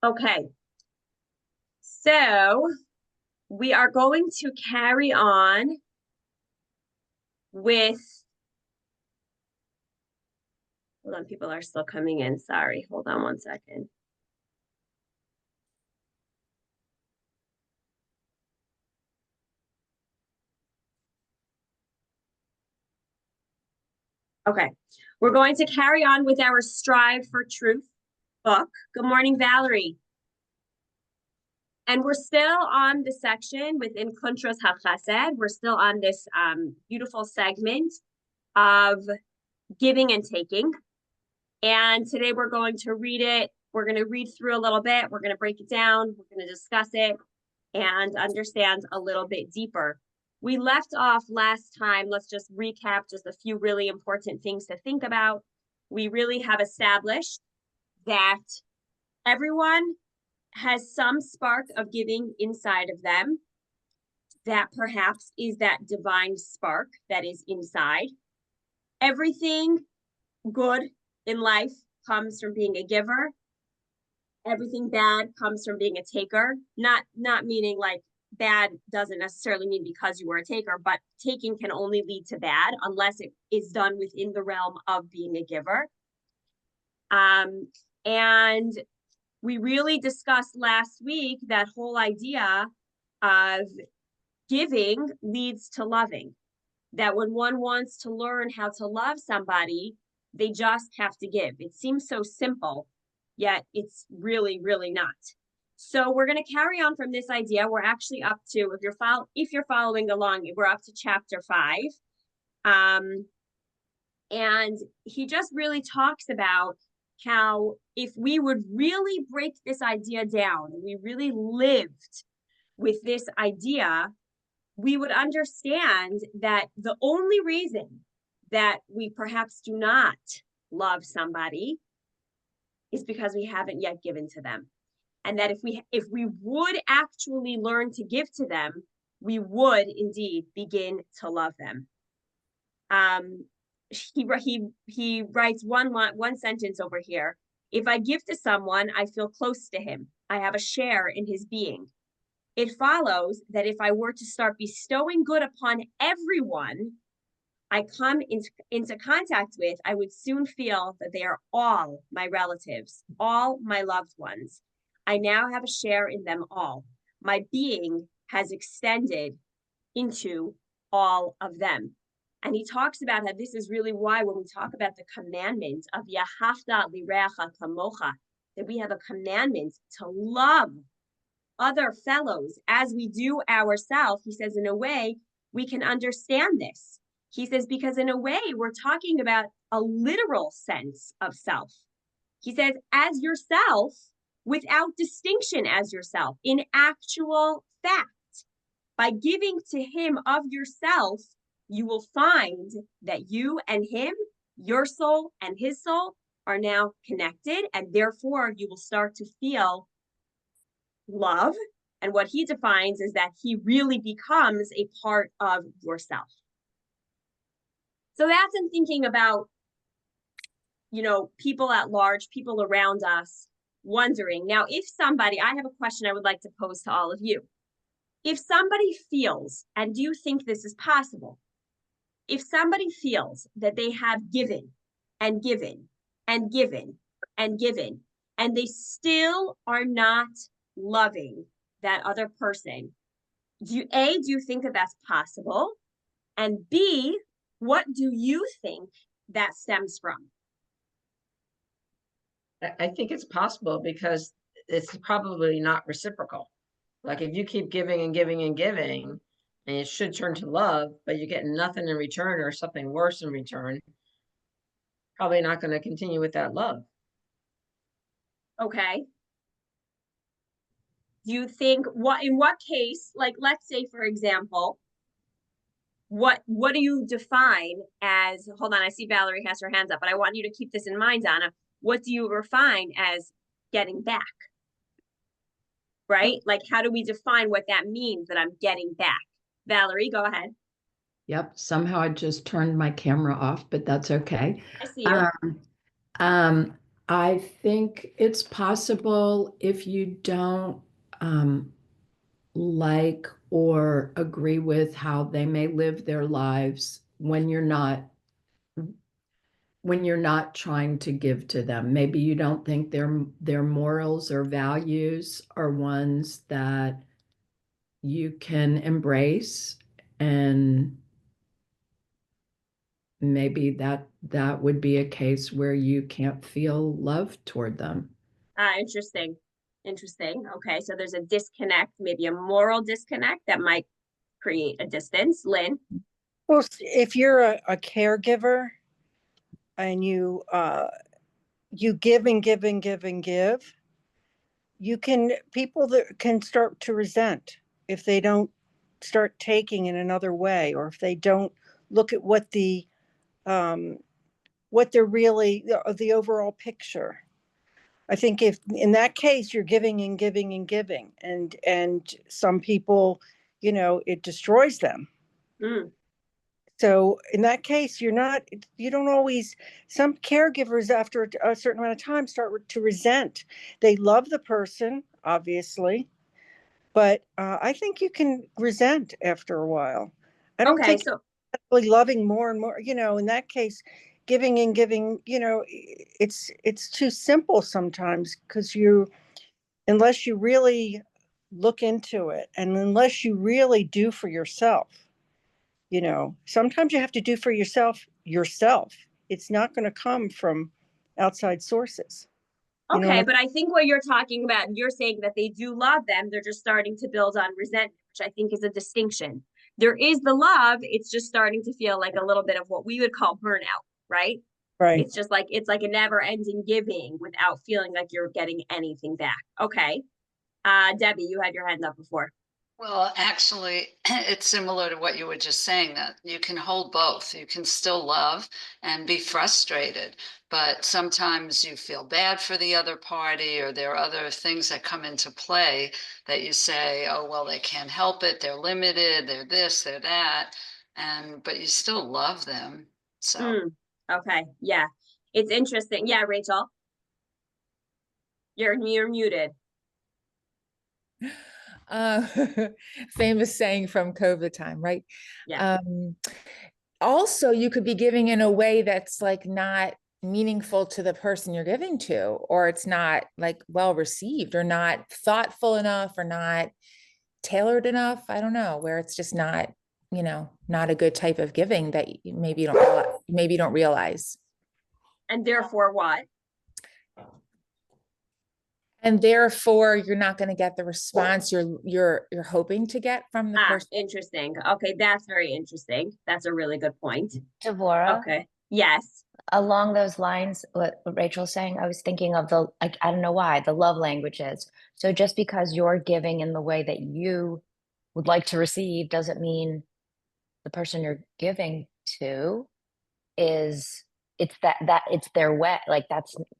Okay, so we are going to carry on with, hold on, people are still coming in. Sorry, hold on one second. Okay, we're going to carry on with our Strive for Truth book. Good morning, Valerie. And we're still on the section within Kuntras HaChesed. We're still on this beautiful segment of giving and taking. And today we're going to read it. We're going to read through a little bit. We're going to break it down. We're going to discuss it and understand a little bit deeper. We left off last time. Let's just recap just a few really important things to think about. We really have established that everyone has some spark of giving inside of them. That perhaps is that divine spark that is inside. Everything good in life comes from being a giver. Everything bad comes from being a taker. Not meaning like bad doesn't necessarily mean because you were a taker, but taking can only lead to bad unless it is done within the realm of being a giver. And we really discussed last week that whole idea of giving leads to loving. That when one wants to learn how to love somebody, they just have to give. It seems so simple, yet it's really, really not. So we're going to carry on from this idea. We're actually up to, if you're following along, we're up to chapter 5. And he just really talks about how if we would really break this idea down, we really lived with this idea, we would understand that the only reason that we perhaps do not love somebody is because we haven't yet given to them. And that if we would actually learn to give to them, we would indeed begin to love them. He writes one sentence over here. If I give to someone, I feel close to him. I have a share in his being. It follows that if I were to start bestowing good upon everyone I come into contact with, I would soon feel that they are all my relatives, all my loved ones. I now have a share in them all. My being has extended into all of them. And he talks about how this is really why when we talk about the commandment of Yahavta lirecha kamocha, that we have a commandment to love other fellows as we do ourselves. He says, in a way, we can understand this. He says, because in a way, we're talking about a literal sense of self. He says, as yourself, without distinction as yourself, in actual fact. By giving to him of yourself, you will find that you and him, your soul and his soul, are now connected, and therefore you will start to feel love. And what he defines is that he really becomes a part of yourself. So that's in thinking about, people at large, people around us, wondering. Now, if somebody, I have a question I would like to pose to all of you. If somebody feels, and do you think this is possible? If somebody feels that they have given and given and given and given, and they still are not loving that other person, do you think that that's possible? And B, what do you think that stems from? I think it's possible because it's probably not reciprocal. Like if you keep giving and giving and giving, and it should turn to love, but you get nothing in return or something worse in return, probably not going to continue with that love. Okay. Do you think in what case, like let's say for example, what do you define as, hold on, I see Valerie has her hands up, but I want you to keep this in mind, Donna. What do you define as getting back? Right? Like, how do we define what that means that I'm getting back? Valerie, go ahead. Yep, somehow I just turned my camera off, but that's okay. I see you. Um, I think it's possible if you don't like or agree with how they may live their lives when you're not trying to give to them. Maybe you don't think their morals or values are ones that you can embrace, and maybe that would be a case where you can't feel love toward them. Interesting. Interesting. Okay, so there's a disconnect, maybe a moral disconnect that might create a distance. Lynn? Well, if you're a caregiver and you give and give and give and give, people that can start to resent if they don't start taking in another way, or if they don't look at what they're really, the overall picture. I think if in that case you're giving and giving and giving, and some people, it destroys them. Mm, So in that case, you don't always, some caregivers after a certain amount of time start to resent. They love the person, obviously, but I think you can resent after a while. I don't okay, think so really loving more and more, in that case, giving and giving, it's too simple sometimes, because unless you really look into it, and unless you really do for yourself, sometimes you have to do for yourself. It's not going to come from outside sources. okay, but I think what you're talking about, you're saying that they do love them, they're just starting to build on resentment, which I think is a distinction. There is the love, it's just starting to feel like a little bit of what we would call burnout, right? Right. It's like a never-ending giving without feeling like you're getting anything back. Okay. Debbie, you had your hand up before. Well, actually, it's similar to what you were just saying, that you can hold both. You can still love and be frustrated, but sometimes you feel bad for the other party, or there are other things that come into play that you say, oh, well, they can't help it. They're limited. They're this, they're that. But you still love them. So. Okay. Yeah. It's interesting. Yeah, Rachel. You're muted. Uh, famous saying from COVID time, right? Yeah. Also, you could be giving in a way that's like not meaningful to the person you're giving to, or it's not like well received, or not thoughtful enough, or not tailored enough. I don't know, where it's just not, not a good type of giving that maybe you don't realize. And therefore what? And therefore you're not going to get the response you're hoping to get from the person. Interesting. Okay, that's very interesting. That's a really good point. Devorah, Okay. Yes. along those lines, what Rachel's saying, I was thinking of I don't know why, the love languages. So just because you're giving in the way that you would like to receive doesn't mean the person you're giving to it's it's their way. Like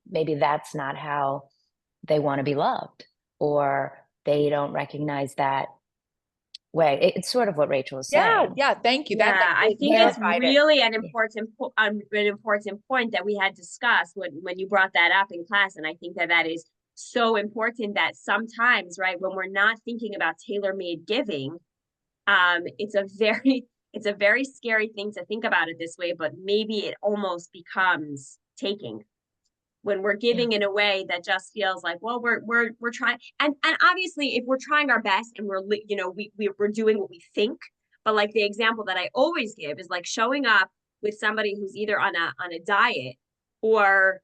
maybe that's not how they want to be loved, or they don't recognize that way. It's sort of what Rachel is saying. Yeah, thank you. Yeah, That I think it's clarified it. really an important point that we had discussed when you brought that up in class, and I think that is so important, that sometimes, right, when we're not thinking about tailor-made giving, it's a very scary thing to think about it this way, but maybe it almost becomes taking when we're giving in a way that just feels like, well, we're trying, and obviously if we're trying our best and we're doing what we think, but like the example that I always give is like showing up with somebody who's either on a diet or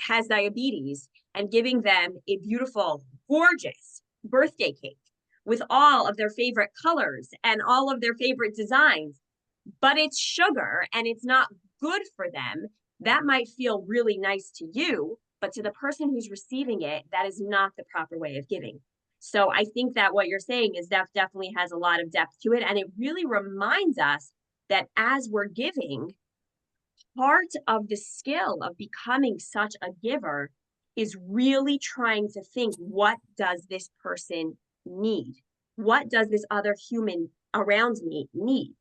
has diabetes and giving them a beautiful, gorgeous birthday cake with all of their favorite colors and all of their favorite designs, but it's sugar and it's not good for them. That might feel really nice to you, but to the person who's receiving it, that is not the proper way of giving. So I think that what you're saying is that definitely has a lot of depth to it. And it really reminds us that as we're giving, part of the skill of becoming such a giver is really trying to think, what does this person need? What does this other human around me need?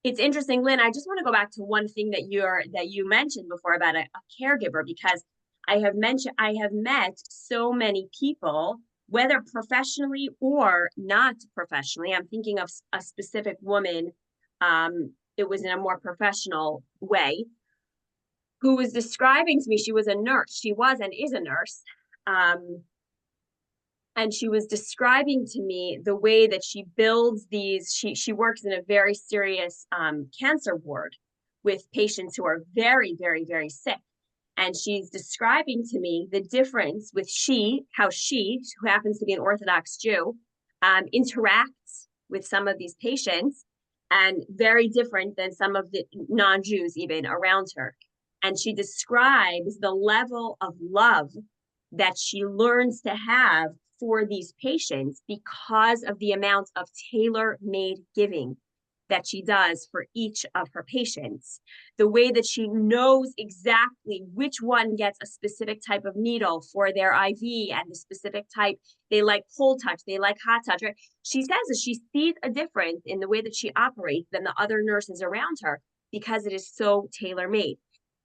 it's interesting, Lynn, I just want to go back to one thing that you mentioned before about a caregiver, because I have met so many people, whether professionally or not professionally. I'm thinking of a specific woman, it was in a more professional way, who was describing to me, she was a nurse, she was and is a nurse, and she was describing to me the way that she builds these, she works in a very serious cancer ward with patients who are very, very, very sick. And she's describing to me the difference with how she, who happens to be an Orthodox Jew, interacts with some of these patients, and very different than some of the non-Jews even around her. And she describes the level of love that she learns to have for these patients because of the amount of tailor-made giving that she does for each of her patients. The way that she knows exactly which one gets a specific type of needle for their IV, and the specific type, they like cold touch, they like hot touch, right? She says that she sees a difference in the way that she operates than the other nurses around her because it is so tailor-made.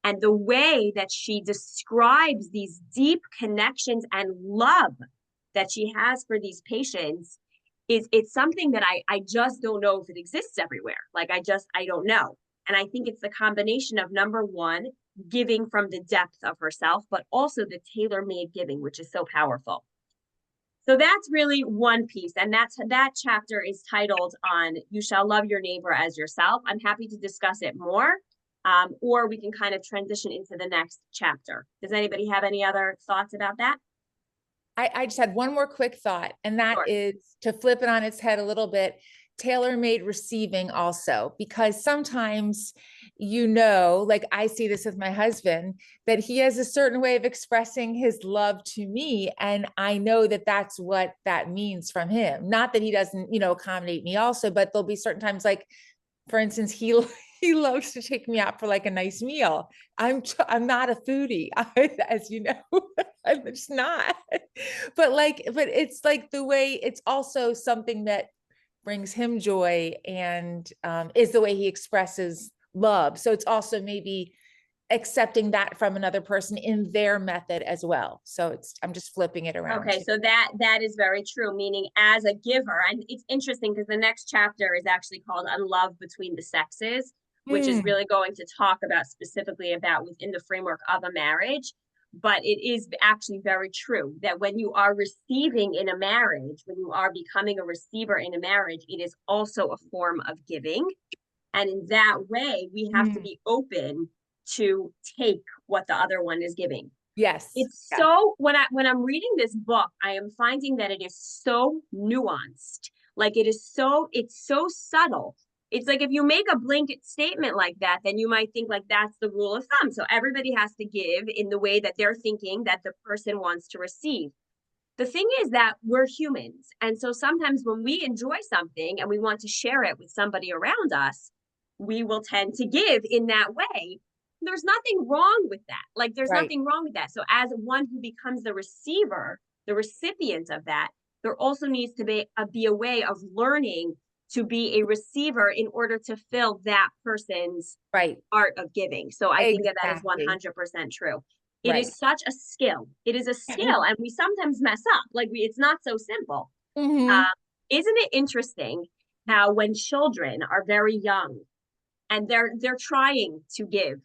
And the way that she describes these deep connections and love that she has for these patients it's something that I just don't know if it exists everywhere. Like I don't know. And I think it's the combination of, number one, giving from the depth of herself, but also the tailor-made giving, which is so powerful. So that's really one piece. And that chapter is titled on You Shall Love Your Neighbor as Yourself. I'm happy to discuss it more, or we can kind of transition into the next chapter. Does anybody have any other thoughts about that? I just had one more quick thought, and that Sure. is to flip it on its head a little bit, tailor-made receiving also, because sometimes, like I see this with my husband, that he has a certain way of expressing his love to me. And I know that that's what that means from him. Not that he doesn't, accommodate me also, but there'll be certain times, like, for instance, he loves to take me out for like a nice meal. I'm not a foodie, as you know, I'm just not. But it's like the way, it's also something that brings him joy, and is the way he expresses love. So it's also maybe accepting that from another person in their method as well. So I'm just flipping it around. Okay, so that is very true, meaning as a giver. And it's interesting because the next chapter is actually called On Love Between the Sexes, which is really going to talk about specifically about within the framework of a marriage. But it is actually very true that when you are receiving in a marriage, when you are becoming a receiver in a marriage, it is also a form of giving. And in that way, we have to be open to take what the other one is giving. Yes. It's so, when I'm reading this book, I am finding that it is so nuanced. Like it's so subtle. It's like if you make a blanket statement like that, then you might think like that's the rule of thumb. So everybody has to give in the way that they're thinking that the person wants to receive. The thing is that we're humans. And so sometimes when we enjoy something and we want to share it with somebody around us, we will tend to give in that way. There's nothing wrong with that. Like there's nothing wrong with that. So as one who becomes the receiver, the recipient of that, there also needs to be a way of learning to be a receiver in order to fill that person's art of giving. So I think that is 100% true. It is such a skill. It is a skill, and we sometimes mess up. Like it's not so simple. Isn't it interesting how when children are very young and they're trying to give,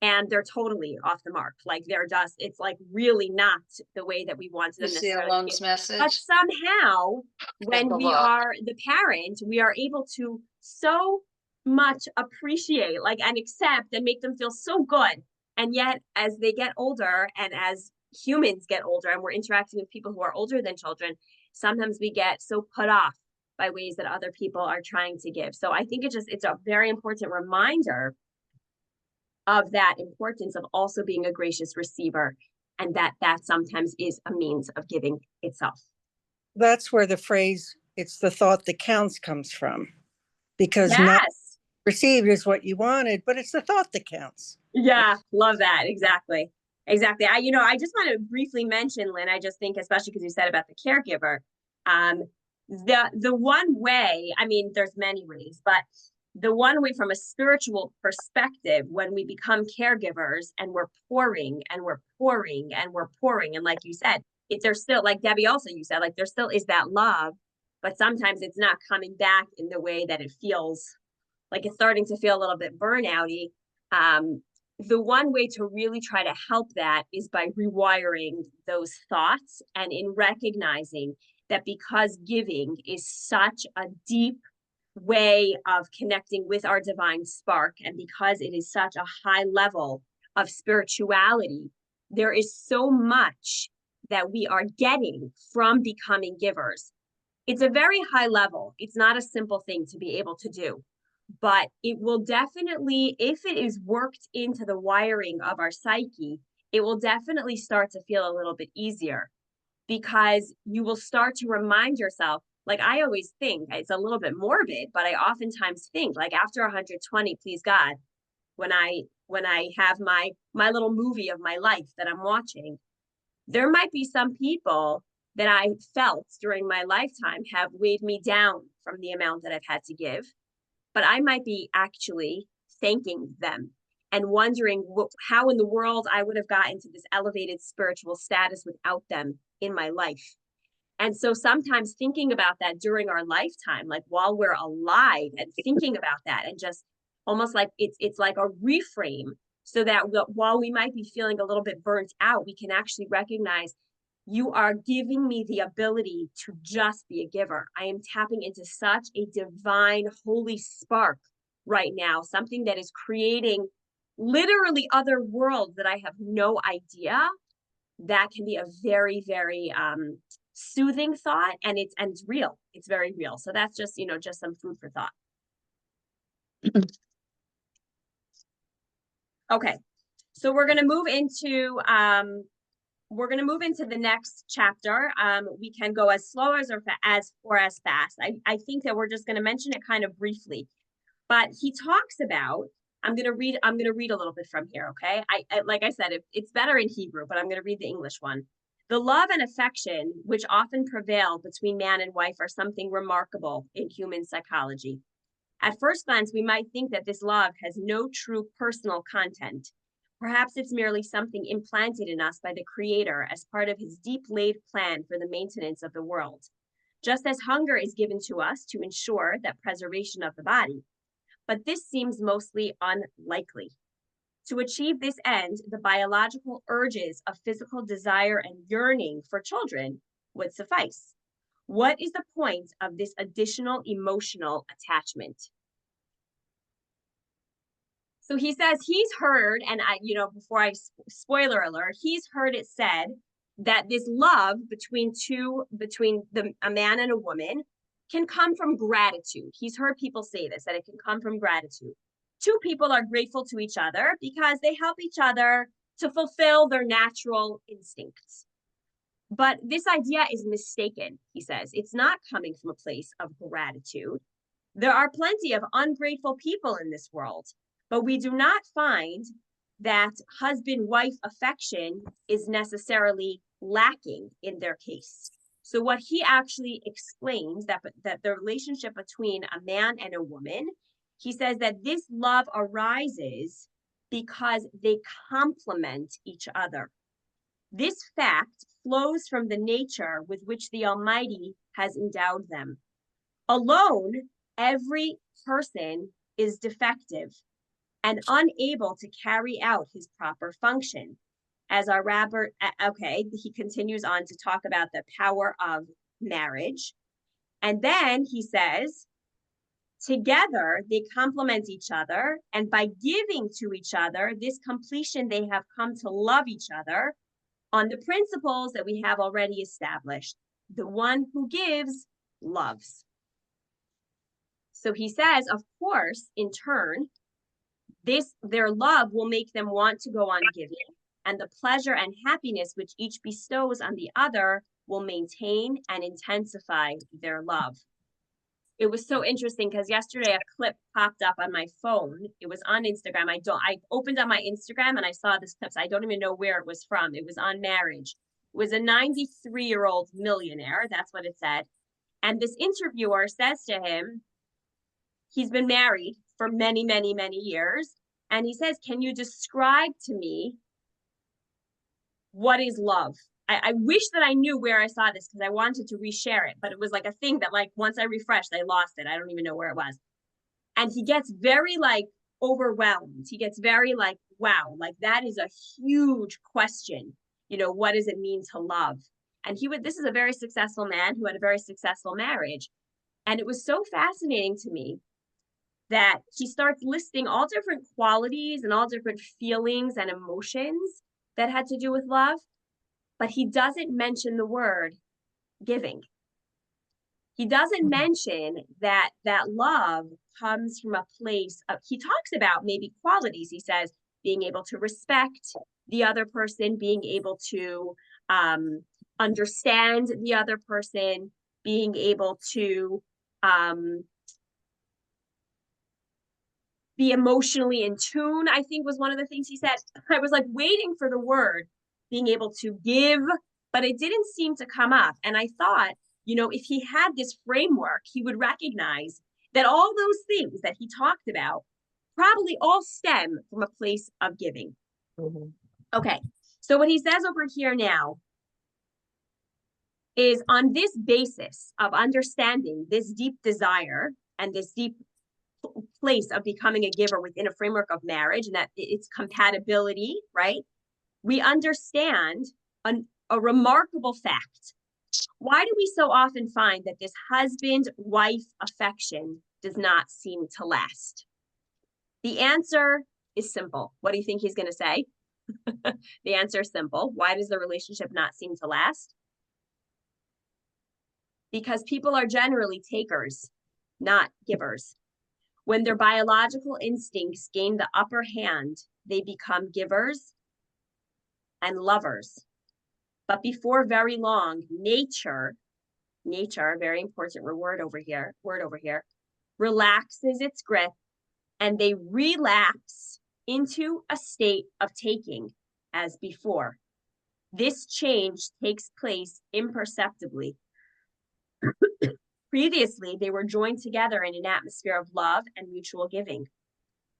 and they're totally off the mark. Like it's like really not the way that we want them to necessarily give. Message. But somehow when we are the parent, we are able to so much appreciate, like, and accept and make them feel so good. And yet as they get older and as humans get older and we're interacting with people who are older than children, sometimes we get so put off by ways that other people are trying to give. So I think it's a very important reminder of that importance of also being a gracious receiver, and that sometimes is a means of giving itself. That's where the phrase, it's the thought that counts, comes from, because not received is what you wanted, but it's the thought that counts. Yeah, love that. Exactly. I just want to briefly mention, Lynn, I just think, especially because you said about the caregiver, the one way, I mean, there's many ways, but The one way from a spiritual perspective, when we become caregivers and we're pouring and we're pouring and we're pouring, and like you said, there's still, like Debbie also, you said, like there still is that love, but sometimes it's not coming back in the way that it feels like it's starting to feel a little bit burnouty. The one way to really try to help that is by rewiring those thoughts and in recognizing that because giving is such a deep way of connecting with our divine spark, and because it is such a high level of spirituality, there is so much that we are getting from becoming givers. It's a very high level. It's not a simple thing to be able to do, but it will definitely, if it is worked into the wiring of our psyche, it will definitely start to feel a little bit easier, because you will start to remind yourself, like I always think, it's a little bit morbid, but I oftentimes think, like after 120, please God, when I have my little movie of my life that I'm watching, there might be some people that I felt during my lifetime have weighed me down from the amount that I've had to give, but I might be actually thanking them and wondering how in the world I would have gotten to this elevated spiritual status without them in my life. And so sometimes thinking about that during our lifetime, like while we're alive, and thinking about that, and just almost like it's like a reframe, so that while we might be feeling a little bit burnt out, we can actually recognize, you are giving me the ability to just be a giver. I am tapping into such a divine, holy spark right now, something that is creating literally other worlds that I have no idea. That can be a very, very soothing thought, and it's real. It's very real. So that's just, just some food for thought. Okay, so we're going to move into the next chapter. We can go as slow as or as fast. I think that we're just going to mention it kind of briefly, but he talks about, I'm going to read a little bit from here. Okay. I like I said, it's better in Hebrew, but I'm going to read the English one. The love and affection which often prevail between man and wife are something remarkable in human psychology. At first glance, we might think that this love has no true personal content. Perhaps it's merely something implanted in us by the Creator as part of his deep-laid plan for the maintenance of the world. Just as hunger is given to us to ensure that preservation of the body. But this seems mostly unlikely. To achieve this end, the biological urges of physical desire and yearning for children would suffice. What is the point of this additional emotional attachment? So he says he's heard, and spoiler alert, he's heard it said that this love between a man and a woman can come from gratitude. He's heard people say this, that it can come from gratitude. Two people are grateful to each other because they help each other to fulfill their natural instincts. But this idea is mistaken, he says. It's not coming from a place of gratitude. There are plenty of ungrateful people in this world, but we do not find that husband-wife affection is necessarily lacking in their case. So what he actually explains, that the relationship between a man and a woman, he says that this love arises because they complement each other. This fact flows from the nature with which the Almighty has endowed them. Alone, every person is defective and unable to carry out his proper function. As our Robert, he continues on to talk about the power of marriage. And then he says, together they complement each other, and by giving to each other this completion, they have come to love each other on the principles that we have already established. The one who gives loves. So he says, of course, in turn, their love will make them want to go on giving, and the pleasure and happiness which each bestows on the other will maintain and intensify their love. It was so interesting because yesterday a clip popped up on my phone. It was on Instagram. I opened up my Instagram and I saw this clip. So I don't even know where it was from. It was on marriage. It was a 93-year-old millionaire. That's what it said. And this interviewer says to him, he's been married for many, many, many years. And he says, can you describe to me what is love? I wish that I knew where I saw this because I wanted to reshare it, but it was like a thing that like once I refreshed, I lost it. I don't even know where it was. And he gets very like overwhelmed. He gets very like, wow, like that is a huge question. You know, what does it mean to love? And this is a very successful man who had a very successful marriage. And it was so fascinating to me that he starts listing all different qualities and all different feelings and emotions that had to do with love, but he doesn't mention the word giving. He doesn't mention that love comes from a place of, he talks about maybe qualities. He says being able to respect the other person, being able to understand the other person, being able to be emotionally in tune, I think was one of the things he said. I was like waiting for the word being able to give, but it didn't seem to come up. And I thought, you know, if he had this framework, he would recognize that all those things that he talked about probably all stem from a place of giving. Mhm. Okay, so what he says over here now is on this basis of understanding this deep desire and this deep place of becoming a giver within a framework of marriage and that it's compatibility, right? We understand a remarkable fact. Why do we so often find that this husband-wife affection does not seem to last? The answer is simple. What do you think he's going to say? The answer is simple. Why does the relationship not seem to last? Because people are generally takers, not givers. When their biological instincts gain the upper hand, they become givers and lovers. But before very long, nature, very important word over here, relaxes its grip and they relapse into a state of taking as before. This change takes place imperceptibly. Previously, they were joined together in an atmosphere of love and mutual giving.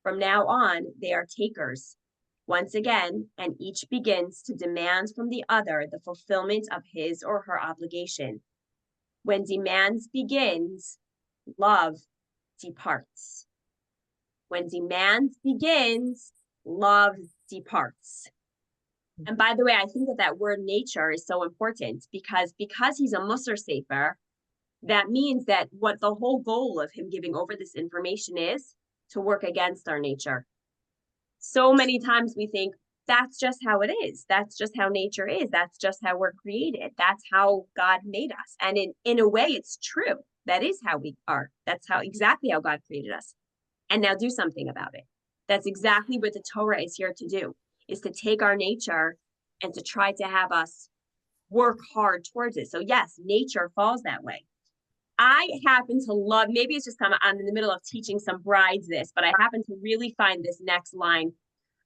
From now on, they are takers once again, and each begins to demand from the other the fulfillment of his or her obligation. When demands begins, love departs. When demand begins, love departs. And by the way, I think that word nature is so important because he's a Musar Sefer, that means that what the whole goal of him giving over this information is to work against our nature. So many times we think that's just how it is. That's just how nature is. That's just how we're created. That's how God made us. And in a way, it's true. That is how we are. That's exactly how God created us. And now do something about it. That's exactly what the Torah is here to do, is to take our nature and to try to have us work hard towards it. So yes, nature falls that way. I happen to love, maybe it's just I'm in the middle of teaching some brides this, but I happen to really find this next line.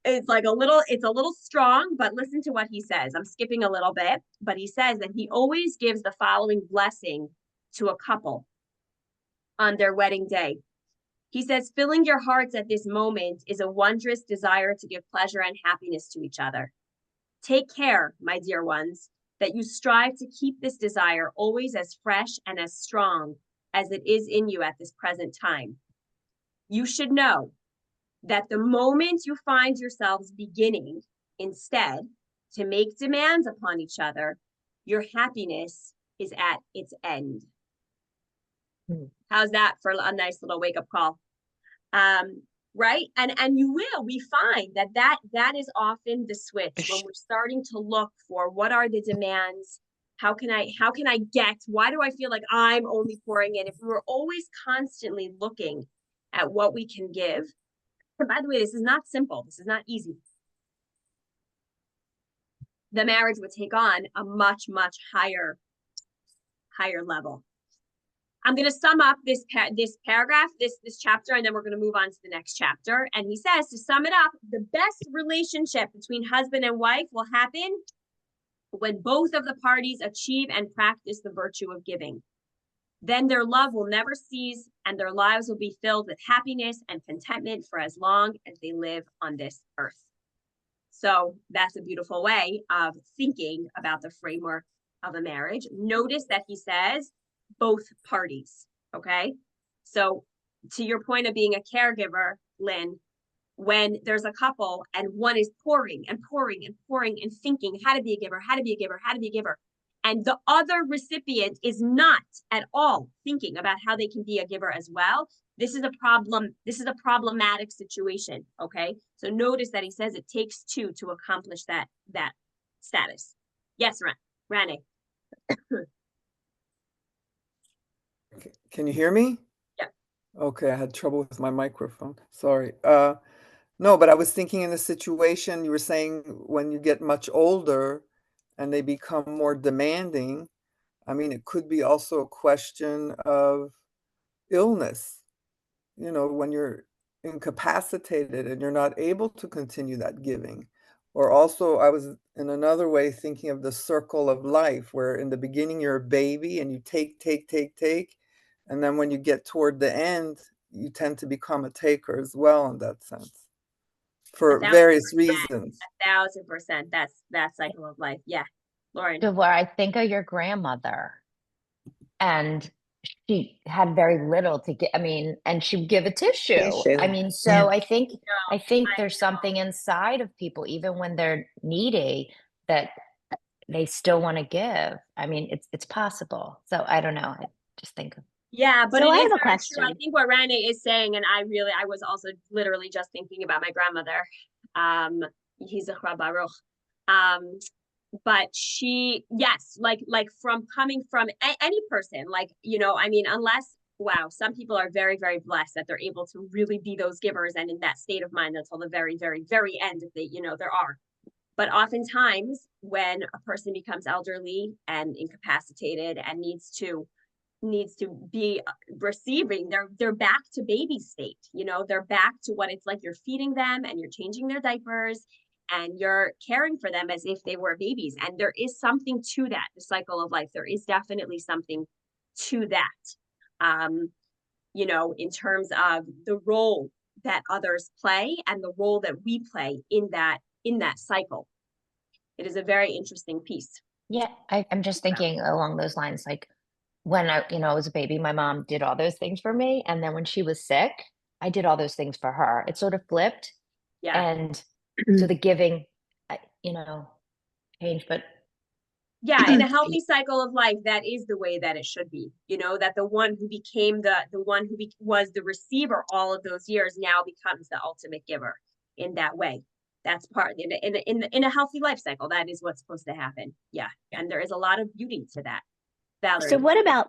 It's a little strong, but listen to what he says. I'm skipping a little bit, but he says that he always gives the following blessing to a couple on their wedding day. He says, filling your hearts at this moment is a wondrous desire to give pleasure and happiness to each other. Take care, my dear ones, that you strive to keep this desire always as fresh and as strong as it is in you at this present time. You should know that the moment you find yourselves beginning instead to make demands upon each other, your happiness is at its end. How's that for a nice little wake-up call? Right? And we find that is often the switch when we're starting to look for what are the demands, how can I get, why do I feel like I'm only pouring in? If we were always constantly looking at what we can give, and by the way, this is not simple, this is not easy. The marriage would take on a much, much higher level. I'm going to sum up this paragraph, this chapter, and then we're going to move on to the next chapter. And he says, to sum it up, the best relationship between husband and wife will happen when both of the parties achieve and practice the virtue of giving. Then their love will never cease and their lives will be filled with happiness and contentment for as long as they live on this earth. So that's a beautiful way of thinking about the framework of a marriage. Notice that he says both parties, okay? So to your point of being a caregiver, Lynn, when there's a couple and one is pouring and pouring and pouring and thinking how to be a giver, how to be a giver, how to be a giver, and the other recipient is not at all thinking about how they can be a giver as well, this is a problem. This is a problematic situation. Okay. So notice that he says it takes two to accomplish that status. Yes, Rane. Can you hear me? Yeah. Okay, I had trouble with my microphone. Sorry. No, but I was thinking in the situation you were saying when you get much older and they become more demanding, I mean, it could be also a question of illness. You know, when you're incapacitated and you're not able to continue that giving. Or also, I was in another way thinking of the circle of life, where in the beginning you're a baby and you take, and then when you get toward the end, you tend to become a taker as well in that sense, for various reasons. 1,000%. That's that cycle of life. Yeah. Lauren. Where I think of your grandmother, and she had very little to get. I mean, and she'd give a tissue. I mean, so I think there's something inside of people, even when they're needy, that they still want to give. I mean, it's possible. So I don't know. I just think of. Yeah, but So it I is have a very true. question. I think what Rane is saying, and I was also literally just thinking about my grandmother. Yizachra Baruch. But she, yes, like from coming from any person, like, you know, I mean, unless, wow, some people are very, very blessed that they're able to really be those givers and in that state of mind until the very, very, very end, if they, you know, there are. But oftentimes when a person becomes elderly and incapacitated and needs to be receiving, they're back to baby state, you know, they're back to what it's like. You're feeding them and you're changing their diapers and you're caring for them as if they were babies. And there is something to that, the cycle of life. There is definitely something to that, you know, in terms of the role that others play and the role that we play in that cycle. It is a very interesting piece. Yeah, I'm just thinking along those lines, like when I was a baby, my mom did all those things for me. And then when she was sick, I did all those things for her. It sort of flipped. Yeah. And so the giving, changed, but. Yeah, in a healthy cycle of life, that is the way that it should be. You know, that the one who became the one who was the receiver all of those years now becomes the ultimate giver in that way. That's part in a healthy life cycle. That is what's supposed to happen. Yeah, and there is a lot of beauty to that. Valerie. So what about,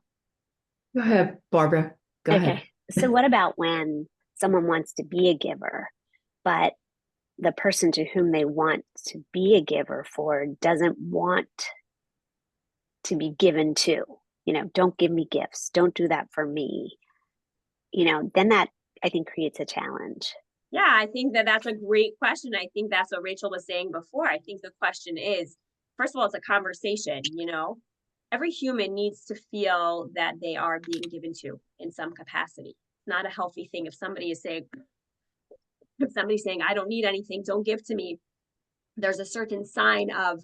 Go ahead, Barbara. Go ahead. so what about when someone wants to be a giver, but the person to whom they want to be a giver for doesn't want to be given to? You know, don't give me gifts. Don't do that for me. You know, then that I think creates a challenge. Yeah, I think that's a great question. I think that's what Rachel was saying before. I think the question is, first of all, it's a conversation, you know. Every human needs to feel that they are being given to in some capacity. It's not a healthy thing if somebody's saying, I don't need anything, don't give to me. There's a certain sign of,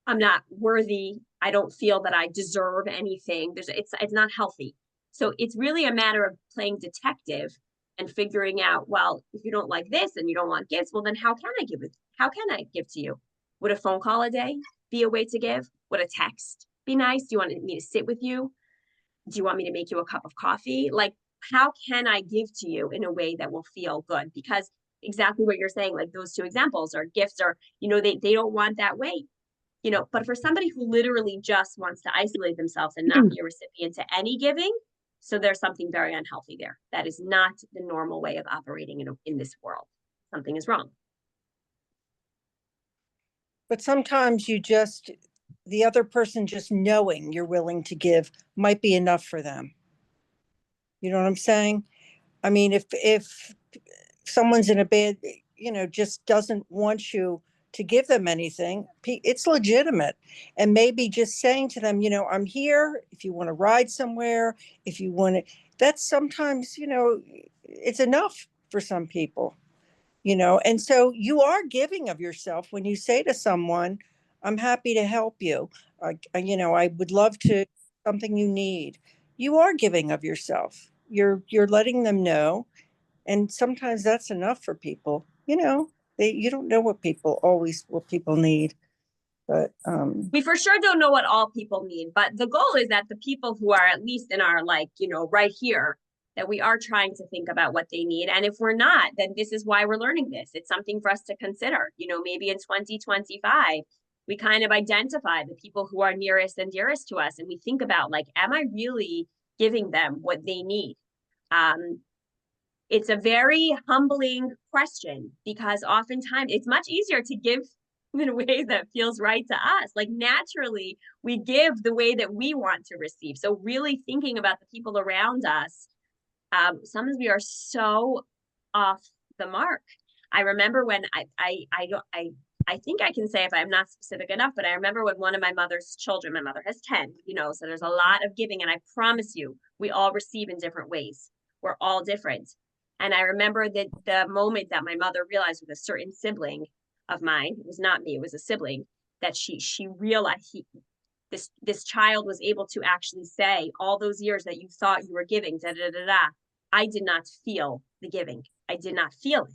I'm not worthy. I don't feel that I deserve anything. It's not healthy. So it's really a matter of playing detective and figuring out, well, if you don't like this and you don't want gifts, well, then how can I give it? How can I give to you? Would a phone call a day be a way to give? Would a text be nice? Do you want me to sit with you? Do you want me to make you a cup of coffee? Like, how can I give to you in a way that will feel good? Because exactly what you're saying, like those two examples are gifts, or, you know, they don't want that way. You know, but for somebody who literally just wants to isolate themselves and not be a recipient to any giving, so there's something very unhealthy there. That is not the normal way of operating in this world. Something is wrong. But sometimes the other person just knowing you're willing to give might be enough for them. You know what I'm saying? I mean, if someone's in a bad, you know, just doesn't want you to give them anything, it's legitimate. And maybe just saying to them, I'm here if you want to ride somewhere, if you want to, that's sometimes, it's enough for some people, and so you are giving of yourself when you say to someone, I'm happy to help you. I would love to, something you need. You are giving of yourself. You're letting them know. And sometimes that's enough for people, you don't know what people need, but We for sure don't know what all people need, but the goal is that the people who are at least in our, right here, that we are trying to think about what they need. And if we're not, then this is why we're learning this. It's something for us to consider. Maybe in 2025, we kind of identify the people who are nearest and dearest to us. And we think about, am I really giving them what they need? It's a very humbling question, because oftentimes it's much easier to give in a way that feels right to us. Naturally, we give the way that we want to receive. So really thinking about the people around us, sometimes we are so off the mark. I remember when I think I can say, if I'm not specific enough, but I remember when one of my mother's children, my mother has 10, so there's a lot of giving, and I promise you, we all receive in different ways. We're all different. And I remember that the moment that my mother realized with a certain sibling of mine, it was not me, it was a sibling, that she realized this child was able to actually say, all those years that you thought you were giving, I did not feel the giving. I did not feel it.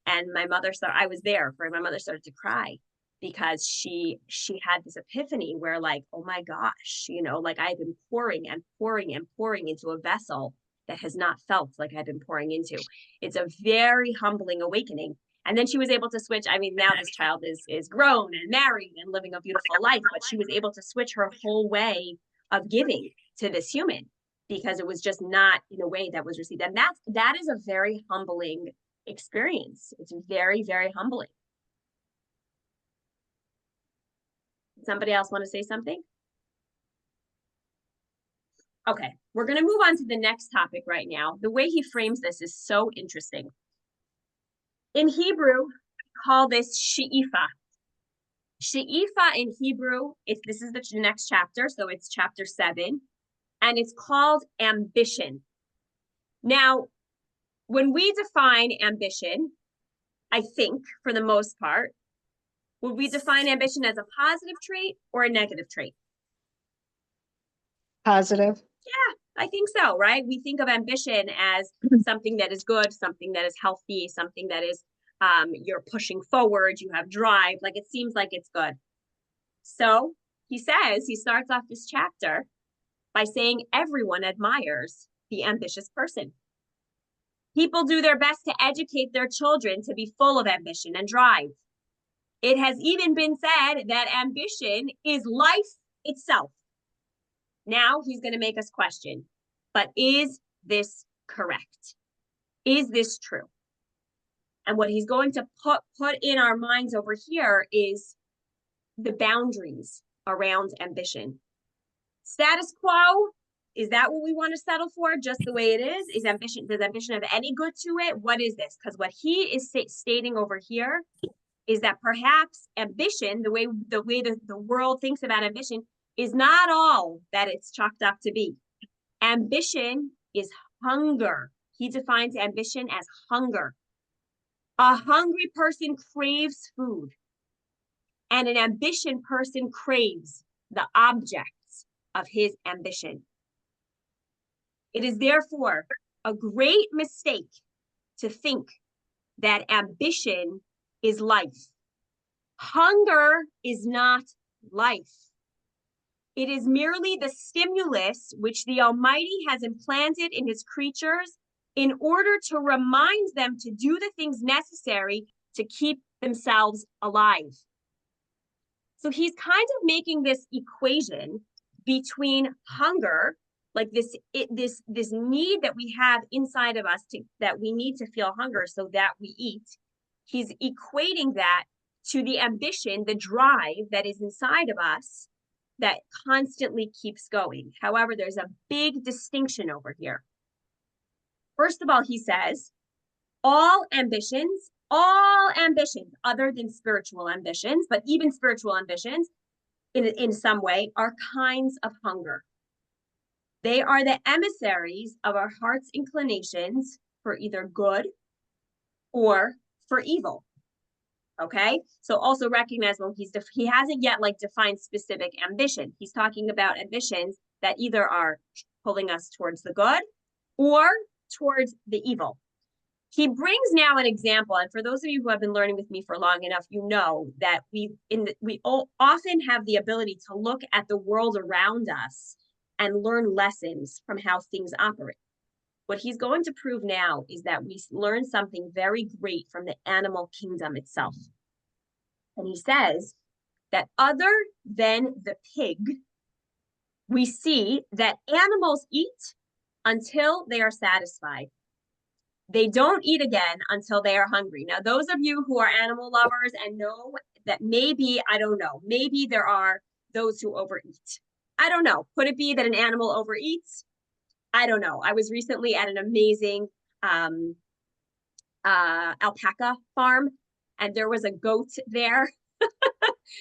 And my mother my mother started to cry, because she had this epiphany where, oh my gosh, I've been pouring and pouring and pouring into a vessel that has not felt like I've been pouring into. It's a very humbling awakening. And then she was able to switch. I mean, now this child is grown and married and living a beautiful life, but she was able to switch her whole way of giving to this human, because it was just not in a way that was received. And that is a very humbling experience. It's very, very humbling. Somebody else want to say something? Okay, we're going to move on to the next topic right now. The way he frames this is so interesting. In Hebrew, we call this she'ifa. She'ifa in Hebrew, this is the next chapter, so it's chapter 7, and it's called ambition. Now, when we define ambition, I think, for the most part, would we define ambition as a positive trait or a negative trait? Positive. Yeah, I think so, right? We think of ambition as something that is good, something that is healthy, something that is, you're pushing forward, you have drive, it seems like it's good. So he starts off this chapter by saying everyone admires the ambitious person. People do their best to educate their children to be full of ambition and drive. It has even been said that ambition is life itself. Now he's going to make us question, but is this correct? Is this true? And what he's going to put in our minds over here is the boundaries around ambition. Status quo, is that what we want to settle for, just the way it is? Does ambition have any good to it? What is this? Because what he is stating over here is that perhaps ambition, the way the world thinks about ambition, is not all that it's chalked up to be. Ambition is hunger. He defines ambition as hunger. A hungry person craves food, and an ambition person craves the objects of his ambition. It is therefore a great mistake to think that ambition is life. Hunger is not life. It is merely the stimulus which the Almighty has implanted in his creatures in order to remind them to do the things necessary to keep themselves alive. So he's kind of making this equation between hunger, like this need that we have inside of us that we need to feel hunger so that we eat. He's equating that to the ambition, the drive that is inside of us that constantly keeps going. However, there's a big distinction over here. First of all, he says, all ambitions all ambitions other than spiritual ambitions, but even spiritual ambitions in some way are kinds of hunger. They are the emissaries of our heart's inclinations for either good or for evil. Okay, so also recognize when he hasn't yet like defined specific ambition. He's talking about ambitions that either are pulling us towards the good or towards the evil. He brings now an example, and for those of you who have been learning with me for long enough, you know that we often have the ability to look at the world around us and learn lessons from how things operate. What he's going to prove now is that we learn something very great from the animal kingdom itself. And he says that other than the pig, we see that animals eat until they are satisfied. They don't eat again until they are hungry. Now, those of you who are animal lovers and know that maybe, I don't know, maybe there are those who overeat. I don't know. Could it be that an animal overeats? I don't know. I was recently at an amazing alpaca farm, and there was a goat there.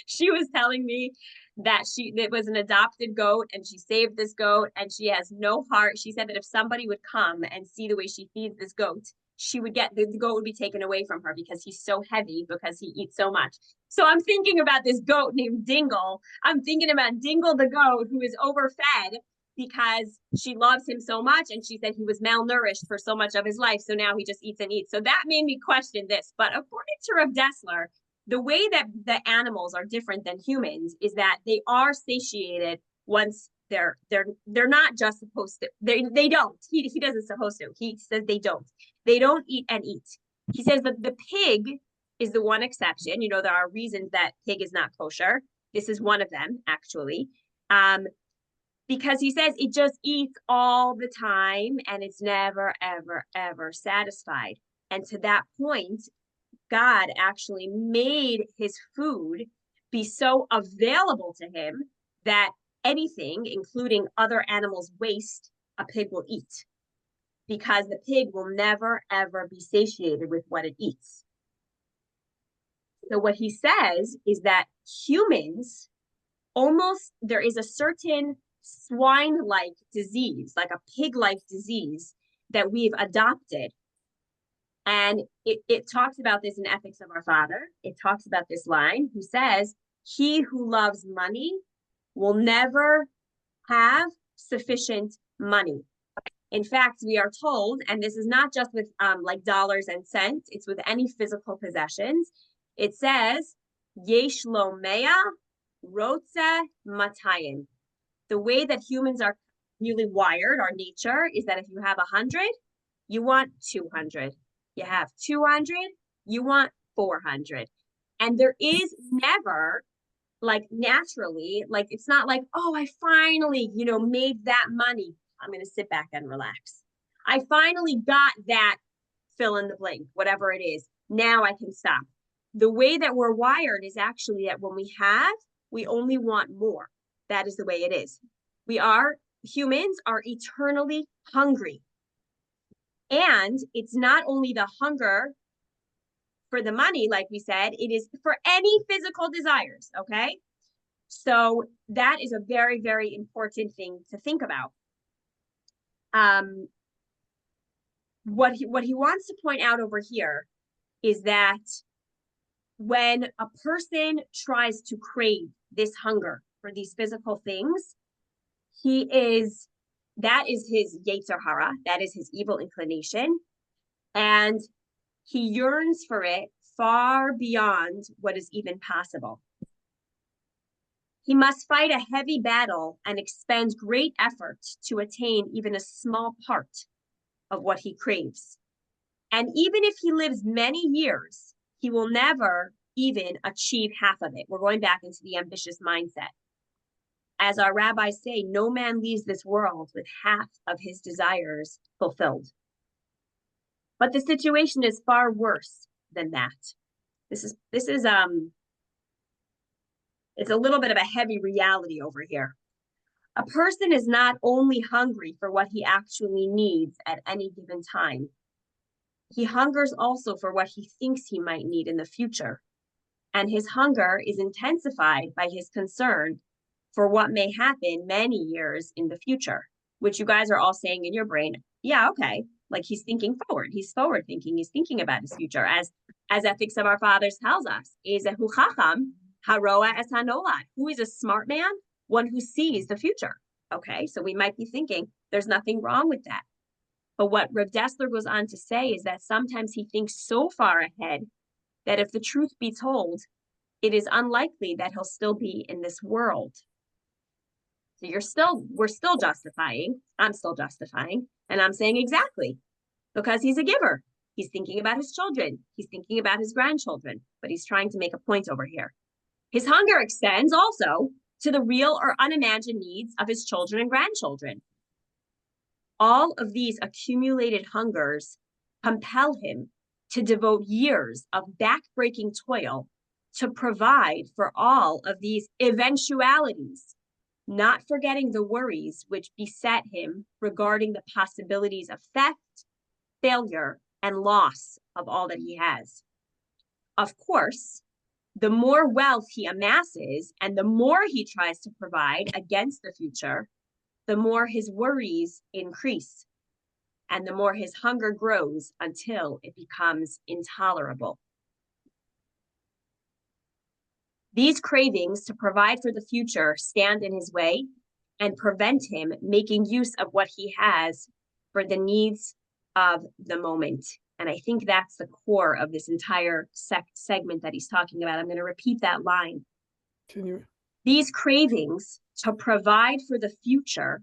She was telling me that it was an adopted goat, and she saved this goat, and she has no heart. She said that if somebody would come and see the way she feeds this goat, she would get the goat would be taken away from her because he's so heavy because he eats so much. So I'm thinking about this goat named Dingle. I'm thinking about Dingle the goat who is overfed because she loves him so much, and she said he was malnourished for so much of his life, so now he just eats and eats. So that made me question this. But according to Rav Dessler, the way that the animals are different than humans is that they are satiated once they're not just supposed to. They don't. He doesn't supposed to. He says they don't. They don't eat and eat. He says that the pig is the one exception. You know, there are reasons that pig is not kosher. This is one of them, actually. Because he says it just eats all the time and it's never, ever, ever satisfied. And to that point, God actually made his food be so available to him that anything, including other animals' waste, a pig will eat. Because the pig will never, ever be satiated with what it eats. So what he says is that humans, there is a certain swine-like disease, like a pig-like disease that we've adopted. And it talks about this in Ethics of Our Father. It talks about this line, who says, he who loves money will never have sufficient money. In fact, we are told, and this is not just with like dollars and cents, it's with any physical possessions. It says, yesh lo mea rotze matayin. The way that humans are really wired, our nature, is that if you have 100, you want 200. You have 200, you want 400. And there is never, like naturally, like it's not like, oh, I finally, made that money. I'm going to sit back and relax. I finally got that fill in the blank, whatever it is. Now I can stop. The way that we're wired is actually that when we only want more. That is the way it is. Humans are eternally hungry. And it's not only the hunger for the money, like we said, it is for any physical desires, okay? So that is a very, very important thing to think about. What he wants to point out over here is that when a person tries to crave this hunger for these physical things, that is his Yetzer Hara, that is his evil inclination, and he yearns for it far beyond what is even possible. He must fight a heavy battle and expend great effort to attain even a small part of what he craves. And even if he lives many years, he will never even achieve half of it. We're going back into the ambitious mindset. As our rabbis say, no man leaves this world with half of his desires fulfilled. But the situation is far worse than that. This is it's a little bit of a heavy reality over here. A person is not only hungry for what he actually needs at any given time, He hungers also for what he thinks he might need in the future. And his hunger is intensified by his concern for what may happen many years in the future, which you guys are all saying in your brain, yeah, okay. Like he's thinking forward. He's forward thinking. He's thinking about his future. As Ethics of Our Fathers tells us, Ezehu chacham haroa es hanolad. Who is a smart man? One who sees the future. Okay, so we might be thinking there's nothing wrong with that. But what Rav Dessler goes on to say is that sometimes he thinks so far ahead that if the truth be told, it is unlikely that he'll still be in this world. So we're still justifying, I'm still justifying, and I'm saying exactly, because he's a giver. He's thinking about his children. He's thinking about his grandchildren, but he's trying to make a point over here. His hunger extends also to the real or unimagined needs of his children and grandchildren. All of these accumulated hungers compel him to devote years of backbreaking toil to provide for all of these eventualities, not forgetting the worries which beset him regarding the possibilities of theft, failure, and loss of all that he has. Of course, the more wealth he amasses and the more he tries to provide against the future, the more his worries increase and the more his hunger grows until it becomes intolerable. These cravings to provide for the future stand in his way and prevent him making use of what he has for the needs of the moment. And I think that's the core of this entire segment that he's talking about. I'm going to repeat that line. These cravings to provide for the future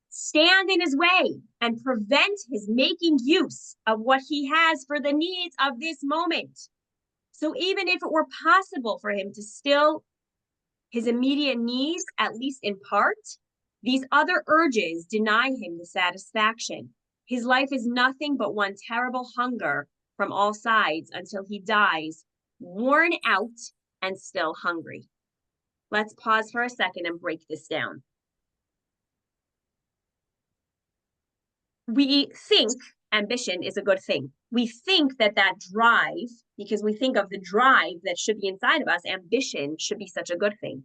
stand in his way and prevent his making use of what he has for the needs of this moment. So even if it were possible for him to still his immediate needs, at least in part, these other urges deny him the satisfaction. His life is nothing but one terrible hunger from all sides until he dies, worn out and still hungry. Let's pause for a second and break this down. We think ambition is a good thing. We think that drive, because we think of the drive that should be inside of us, ambition should be such a good thing.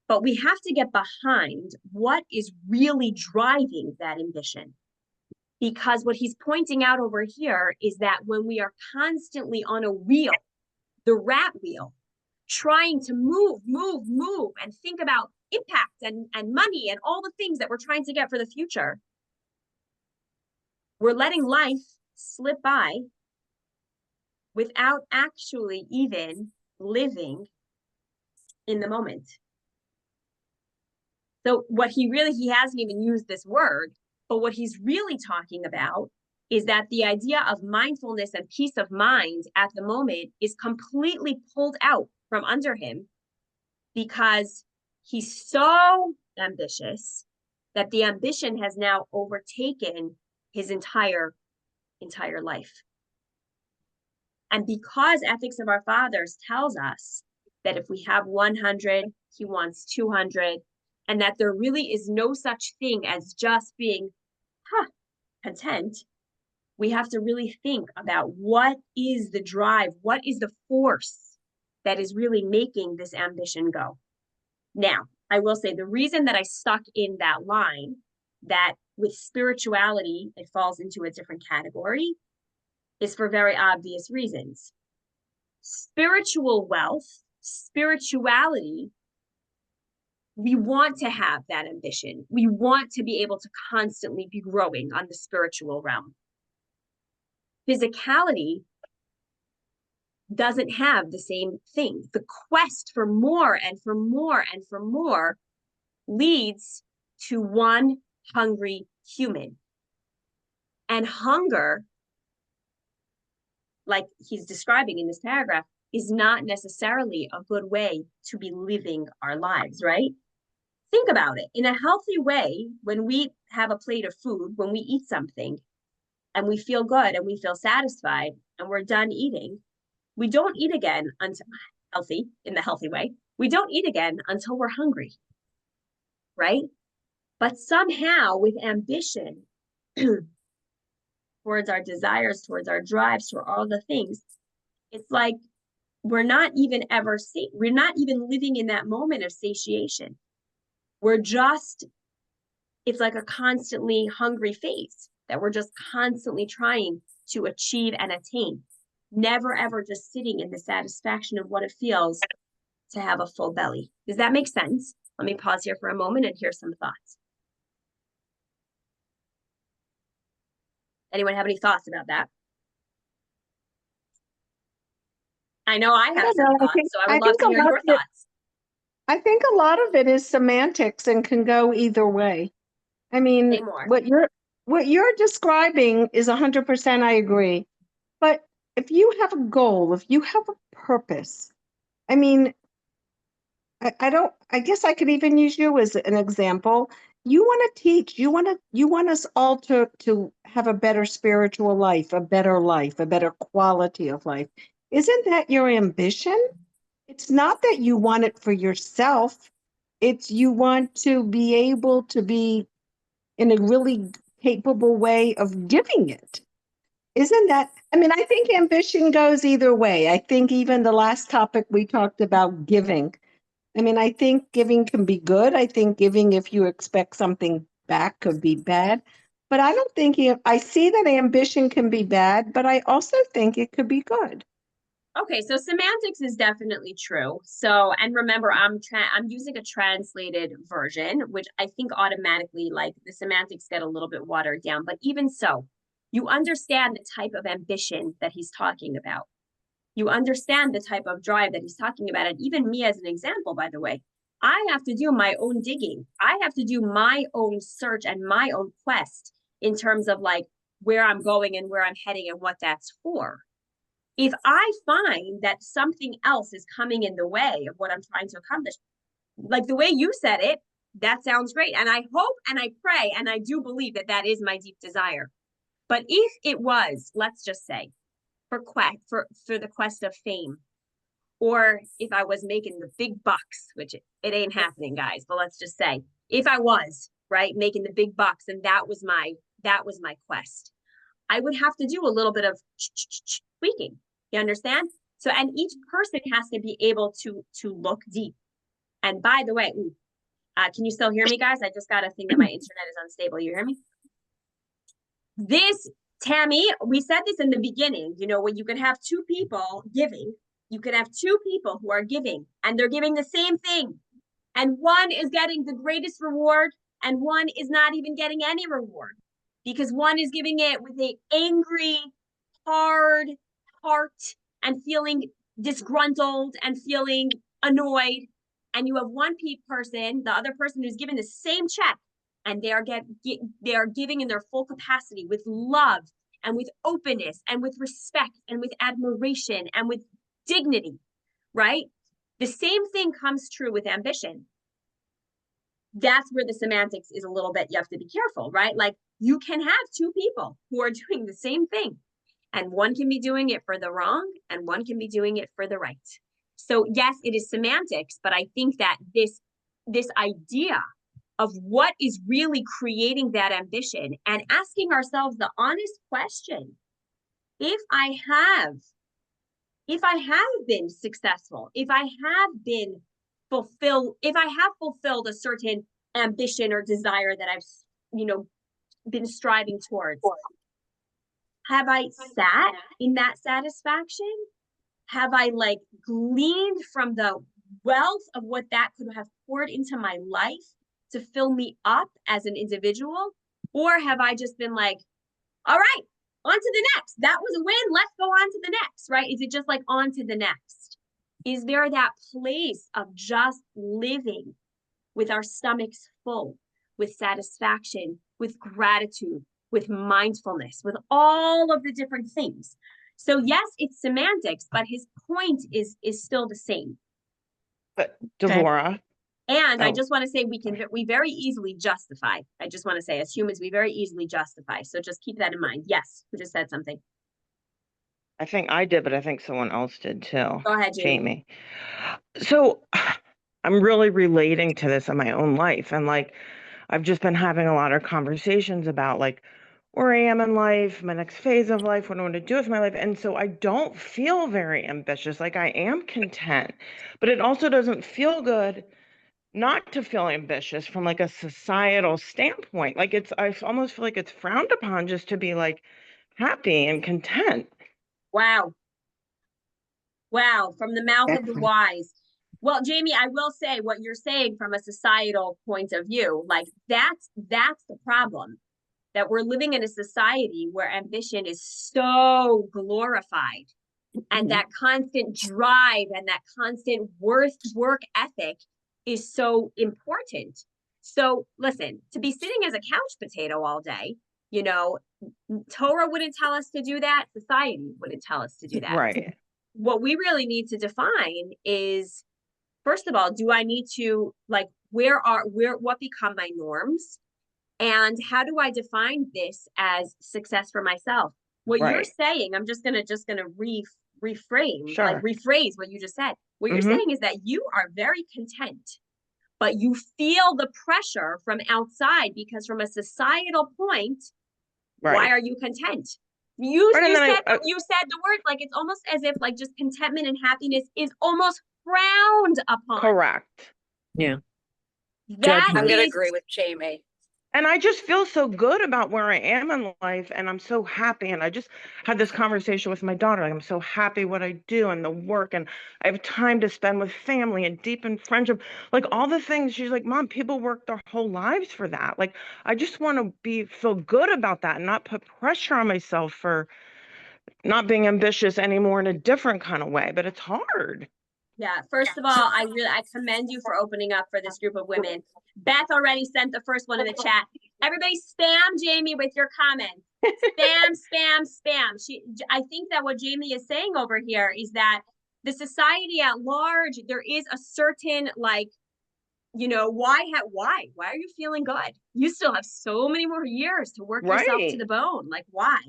But we have to get behind what is really driving that ambition. Because what he's pointing out over here is that when we are constantly on a wheel, the rat wheel, trying to move, and think about impact and money and all the things that we're trying to get for the future, we're letting life slip by without actually even living in the moment. So what he hasn't even used this word, but what he's really talking about is that the idea of mindfulness and peace of mind at the moment is completely pulled out from under him because he's so ambitious that the ambition has now overtaken his entire life. And because Ethics of Our Fathers tells us that if we have 100, he wants 200, and that there really is no such thing as just being content, we have to really think about what is the drive, what is the force that is really making this ambition go. Now, I will say the reason that I stuck in that line, that with spirituality, it falls into a different category, is for very obvious reasons. Spiritual wealth, spirituality, we want to have that ambition. We want to be able to constantly be growing on the spiritual realm. Physicality doesn't have the same thing. The quest for more and for more and for more leads to one hungry human. And hunger, like he's describing in this paragraph, is not necessarily a good way to be living our lives, right? Think about it. In a healthy way, when we have a plate of food, when we eat something and we feel good and we feel satisfied and we're done eating, we don't eat again until in the healthy way. We don't eat again until we're hungry, right? But somehow with ambition, towards our desires, towards our drives, toward all the things, it's like we're not even we're not even living in that moment of satiation. We're just, it's like a constantly hungry phase that we're just constantly trying to achieve and attain. Never ever just sitting in the satisfaction of what it feels to have a full belly. Does that make sense? Let me pause here for a moment and hear some thoughts. Anyone have any thoughts about that? I know I have don't some know. thoughts, so I would love think to a hear lot your of it- thoughts. I think a lot of it is semantics and can go either way. I mean, Say more. what you're describing is 100% I agree. But if you have a goal, if you have a purpose, I mean, I guess I could even use you as an example. You want to teach, you want us all to have a better spiritual life, a better quality of life. Isn't that your ambition? It's not that you want it for yourself. It's you want to be able to be in a really capable way of giving it. Isn't that, I mean, I think ambition goes either way. I think even the last topic we talked about giving. I mean, I think giving can be good. I think giving, if you expect something back, could be bad. But I don't think I see that ambition can be bad, but I also think it could be good. Okay, so semantics is definitely true. So, and remember, I'm using a translated version, which I think automatically, like, the semantics get a little bit watered down. But even so, you understand the type of ambition that he's talking about. You understand the type of drive that he's talking about. And even me as an example, by the way, I have to do my own digging. I have to do my own search and my own quest in terms of like where I'm going and where I'm heading and what that's for. If I find that something else is coming in the way of what I'm trying to accomplish, like the way you said it, that sounds great. And I hope and I pray and I do believe that that is my deep desire. But if it was, let's just say, for the quest of fame, or if I was making the big bucks, which it ain't happening, guys, but let's just say if I was, right, making the big bucks and that was my quest, I would have to do a little bit of tweaking. You understand? So, and each person has to be able to look deep. And by the way, can you still hear me, guys? I just got a thing that my internet is unstable. You hear me? This, Tammy, we said this in the beginning, you know, when you can have two people giving, you could have two people who are giving and they're giving the same thing. And one is getting the greatest reward and one is not even getting any reward because one is giving it with an angry, hard heart and feeling disgruntled and feeling annoyed. And you have one person, the other person who's giving the same check, and they are giving in their full capacity with love and with openness and with respect and with admiration and with dignity, right? The same thing comes true with ambition. That's where the semantics is a little bit, you have to be careful, right? Like you can have two people who are doing the same thing and one can be doing it for the wrong and one can be doing it for the right. So yes, it is semantics, but I think that this idea of what is really creating that ambition and asking ourselves the honest question, if I have been successful, if I have been fulfilled, if I have fulfilled a certain ambition or desire that I've, you know, been striving towards, have I sat in that satisfaction? Have I like gleaned from the wealth of what that could have poured into my life to fill me up as an individual? Or have I just been like, all right, on to the next. That was a win. Let's go on to the next, right? Is it just like on to the next? Is there that place of just living with our stomachs full, with satisfaction, with gratitude, with mindfulness, with all of the different things? So yes, it's semantics, but his point is still the same. But Devorah. And I just want to say we very easily justify. I just want to say as humans, we very easily justify. So just keep that in mind. Yes, who just said something? I think I did, but I think someone else did too. Go ahead, Jamie. So I'm really relating to this in my own life. And like, I've just been having a lot of conversations about like, where I am in life, my next phase of life, what I want to do with my life. And so I don't feel very ambitious. Like I am content, but it also doesn't feel good not to feel ambitious from like a societal standpoint. Like I almost feel like it's frowned upon just to be like happy and content. Wow. Wow, from the mouth of the Excellent. wise. Well, Jamie, I will say what you're saying from a societal point of view, like that's the problem. That we're living in a society where ambition is so glorified, and that constant drive and that constant work ethic is so important. So listen, to be sitting as a couch potato all day, you know, Torah wouldn't tell us to do that. Society wouldn't tell us to do that. Right. What we really need to define is, first of all, do I need to, like, what become my norms? And how do I define this as success for myself? What you're Right. saying, I'm just gonna reframe, Sure. like rephrase what you just said. What you're Mhm. saying is that you are very content, but you feel the pressure from outside because from a societal point, why Right. are you content? You Right, and then you said the word, like it's almost as if like just contentment and happiness is almost frowned upon. correct. That I'm going to is agree with Jamie. And I just feel so good about where I am in life, and I'm so happy. And I just had this conversation with my daughter. Like, I'm so happy what I do and the work, and I have time to spend with family and deepen friendship. Like all the things. She's like, Mom, people work their whole lives for that. Like I just want to feel good about that and not put pressure on myself for not being ambitious anymore in a different kind of way. But it's hard. Yeah, first of all, I commend you for opening up for this group of women. Beth already sent the first one in the chat. Everybody spam Jamie with your comments. Spam. I think that what Jamie is saying over here is that the society at large, there is a certain like, you know, why are you feeling good? You still have so many more years to work yourself to Right. the bone. Like, why?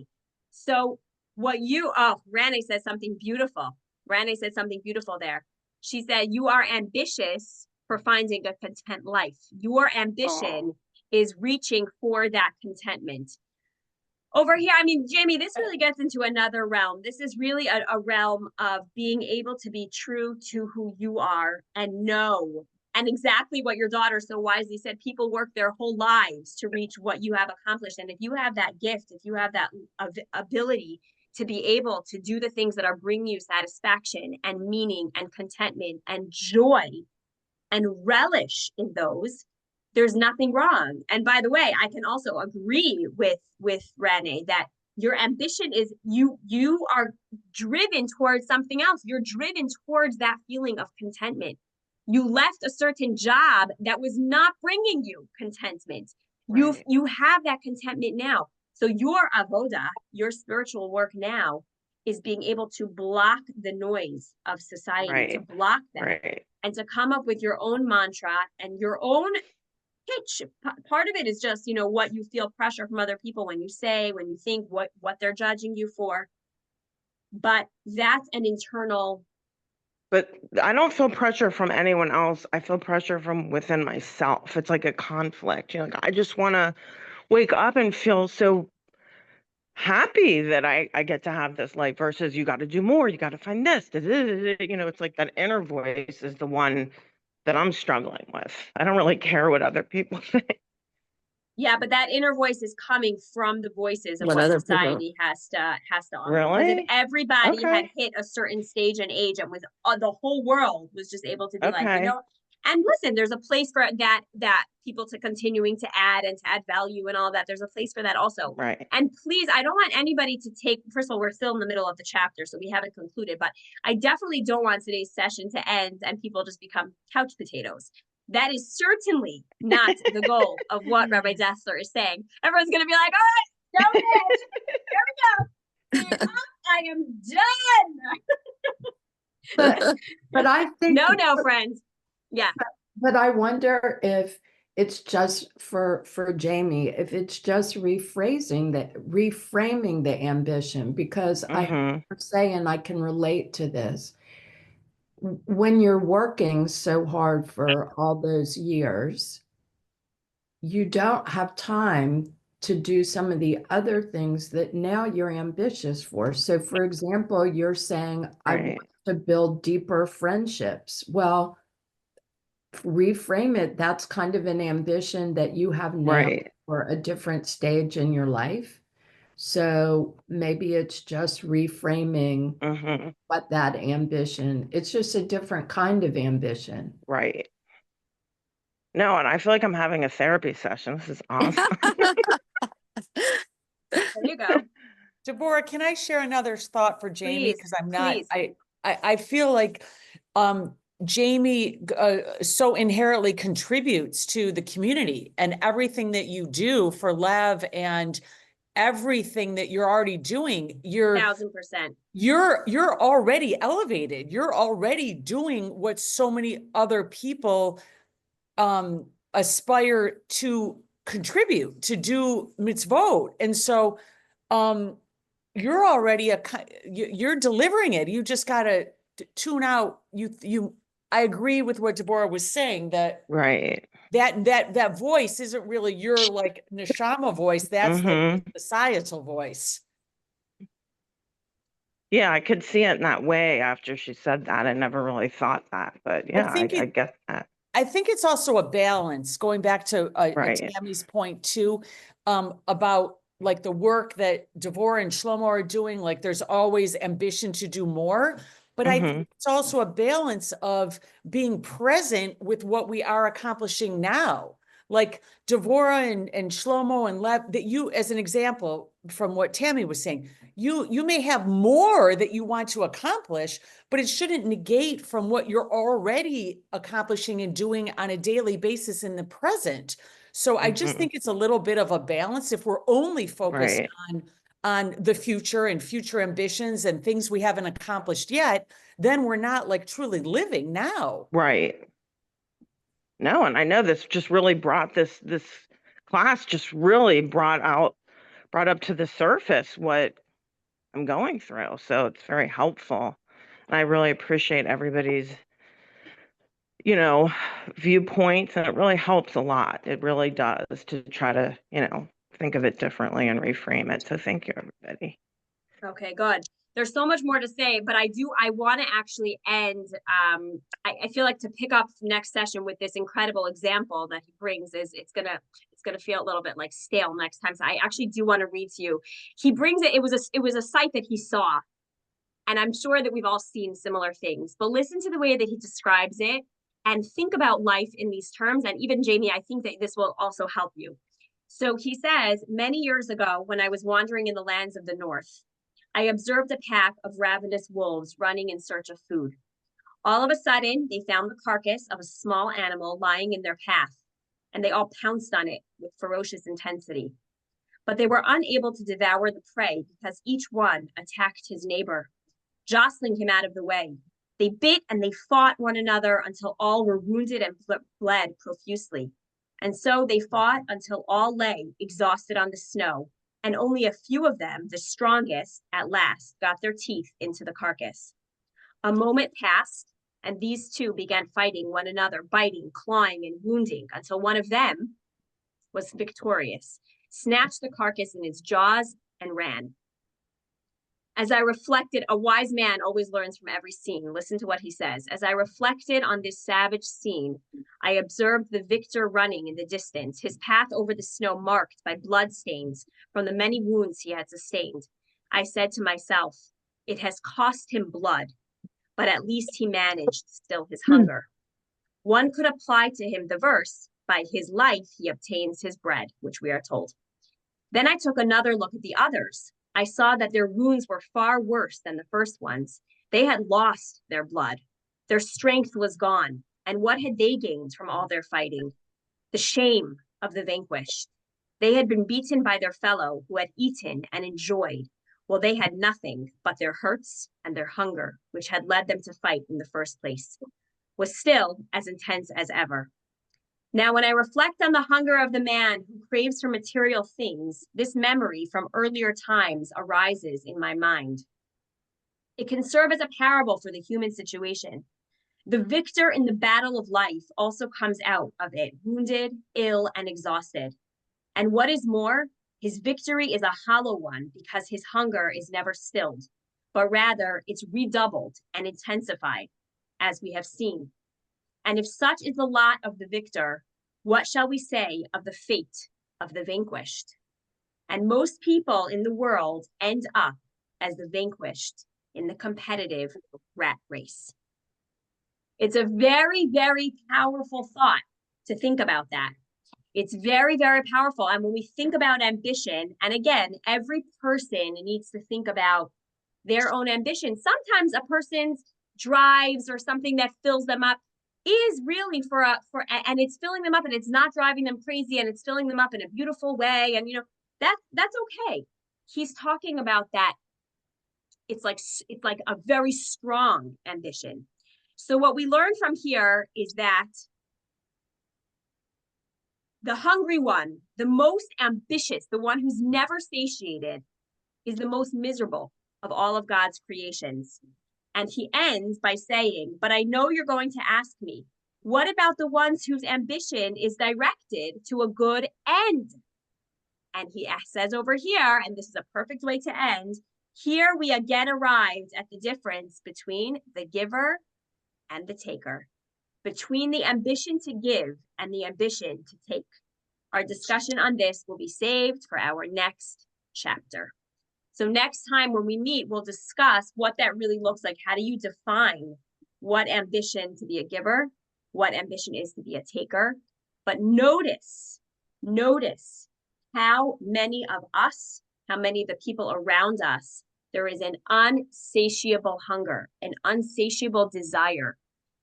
So Rane said something beautiful. Rane said something beautiful there. She said, you are ambitious for finding a content life. Your ambition is reaching for that contentment. Over here, I mean, Jamie, this really gets into another realm. This is really a realm of being able to be true to who you are and know. And exactly what your daughter so wisely said, people work their whole lives to reach what you have accomplished. And if you have that gift, if you have that ability to be able to do the things that are bringing you satisfaction and meaning and contentment and joy and relish in those, there's nothing wrong. And by the way, I can also agree with Rene that your ambition is you are driven towards something else. You're driven towards that feeling of contentment. You left a certain job that was not bringing you contentment. Right. You have that contentment now. So your avoda, your spiritual work now, is being able to block the noise of society, to block that, Right. and to come up with your own mantra and your own pitch. Part of it is just, you know, what you feel pressure from other people when you say, when you think, what they're judging you for. But that's an internal. But I don't feel pressure from anyone else. I feel pressure from within myself. It's like a conflict. You know, like I just want to wake up and feel so happy that I get to have this life versus you got to do more. You got to find this. You know, it's like that inner voice is the one that I'm struggling with. I don't really care what other people think. Yeah, but that inner voice is coming from the voices of What what other people- society has to offer. Because Really? if everybody had Okay. hit a certain stage and age and was the whole world was just able to be like, you Okay. know, and listen, there's a place for that people to continuing to add and to add value and all that. There's a place for that also. Right. And please, I don't want anybody to take, first of all, we're still in the middle of the chapter, so we haven't concluded, but I definitely don't want today's session to end and people just become couch potatoes. That is certainly not the goal of what Rabbi Dessler is saying. Everyone's going to be like, all right, here we go. I am done. But I think. No, friends. Yeah. But I wonder if it's just for Jamie, if it's just reframing the ambition, because I heard her say, and I can relate to this. When you're working so hard for all those years, you don't have time to do some of the other things that now you're ambitious for. So for example, you're saying, I Right. want to build deeper friendships. Well, reframe it. That's kind of an ambition that you have now Right. for a different stage in your life. So maybe it's just reframing Mm-hmm. what that ambition, it's just a different kind of ambition. Right. No, and I feel like I'm having a therapy session. This is awesome. There you go. Deborah, can I share another thought for Jamie? Please, Because I'm not, please. I feel like Jamie so inherently contributes to the community, and everything that you do for Lev and everything that you're already doing, you're 1000%. you're already elevated. You're already doing what so many other people aspire to contribute, to do mitzvot. And so you're already you're delivering it. You just got to tune out. I agree with what Deborah was saying, that Right. that voice isn't really your like neshama voice. That's like Mm-hmm. the societal voice. Yeah, I could see it in that way after she said that. I never really thought that, but yeah, I get that. I think it's also a balance, going back to Right. Tammy's point too, about like the work that Devorah and Shlomo are doing. Like there's always ambition to do more, but I Mm-hmm. think it's also a balance of being present with what we are accomplishing now. Like Devorah and Shlomo and Lev, that you, as an example from what Tammy was saying, you may have more that you want to accomplish, but it shouldn't negate from what you're already accomplishing and doing on a daily basis in the present. So I just Mhm. think it's a little bit of a balance. If we're only focused Right. on the future and future ambitions and things we haven't accomplished yet, then we're not like truly living now. Right. No, and I know this just really brought this class just really brought up to the surface what I'm going through. So it's very helpful. And I really appreciate everybody's, viewpoints, and it really helps a lot. It really does, to try to, think of it differently and reframe it. So thank you, everybody. Okay, good. There's so much more to say, but I want to actually end. I feel like to pick up next session with this incredible example that he brings it's gonna feel a little bit like stale next time. So I actually do want to read to you. He brings it. It was a sight that he saw, and I'm sure that we've all seen similar things. But listen to the way that he describes it, and think about life in these terms. And even Jamie, I think that this will also help you. So he says, many years ago, when I was wandering in the lands of the north, I observed a pack of ravenous wolves running in search of food. All of a sudden, they found the carcass of a small animal lying in their path, and they all pounced on it with ferocious intensity. But they were unable to devour the prey because each one attacked his neighbor, jostling him out of the way. They bit and they fought one another until all were wounded and bled profusely. And so they fought until all lay exhausted on the snow, and only a few of them, the strongest, at last got their teeth into the carcass. A moment passed, and these two began fighting one another, biting, clawing, and wounding, until one of them was victorious, snatched the carcass in its jaws, and ran. As I reflected, a wise man always learns from every scene. Listen to what he says. As I reflected on this savage scene, I observed the victor running in the distance, his path over the snow marked by blood stains from the many wounds he had sustained. I said to myself, it has cost him blood, but at least he managed to still his hunger. One could apply to him the verse, by his life he obtains his bread, which we are told. Then I took another look at the others. I saw that their wounds were far worse than the first ones. They had lost their blood. Their strength was gone. And what had they gained from all their fighting? The shame of the vanquished. They had been beaten by their fellow who had eaten and enjoyed, while they had nothing but their hurts and their hunger, which had led them to fight in the first place, was still as intense as ever. Now, when I reflect on the hunger of the man who craves for material things, this memory from earlier times arises in my mind. It can serve as a parable for the human situation. The victor in the battle of life also comes out of it wounded, ill, and exhausted. And what is more, His victory is a hollow one because his hunger is never stilled, but rather it's redoubled and intensified, as we have seen. And if such is the lot of the victor, what shall we say of the fate of the vanquished? And most people in the world end up as the vanquished in the competitive rat race. It's a very, very powerful thought to think about that. It's very, very powerful. And when we think about ambition, and again, every person needs to think about their own ambition. Sometimes a person's drives or something that fills them up is really and it's filling them up and it's not driving them crazy and it's filling them up in a beautiful way. And, that's okay. He's talking about that. It's like a very strong ambition. So what we learn from here is that the hungry one, the most ambitious, the one who's never satiated, is the most miserable of all of God's creations. And he ends by saying, but I know you're going to ask me, what about the ones whose ambition is directed to a good end? And he says over here, and this is a perfect way to end, here we again arrived at the difference between the giver and the taker, between the ambition to give and the ambition to take. Our discussion on this will be saved for our next chapter. So next time when we meet, we'll discuss what that really looks like. How do you define what ambition to be a giver, what ambition is to be a taker? But notice how many of us, how many of the people around us, there is an unsatiable hunger, an unsatiable desire.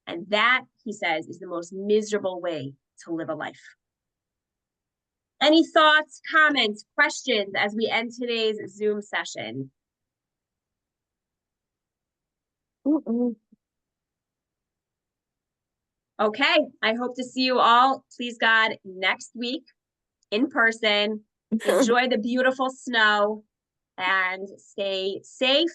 And that, he says, is the most miserable way to live a life. Any thoughts, comments, questions as we end today's Zoom session? Okay, I hope to see you all, please God, next week in person. Enjoy the beautiful snow and stay safe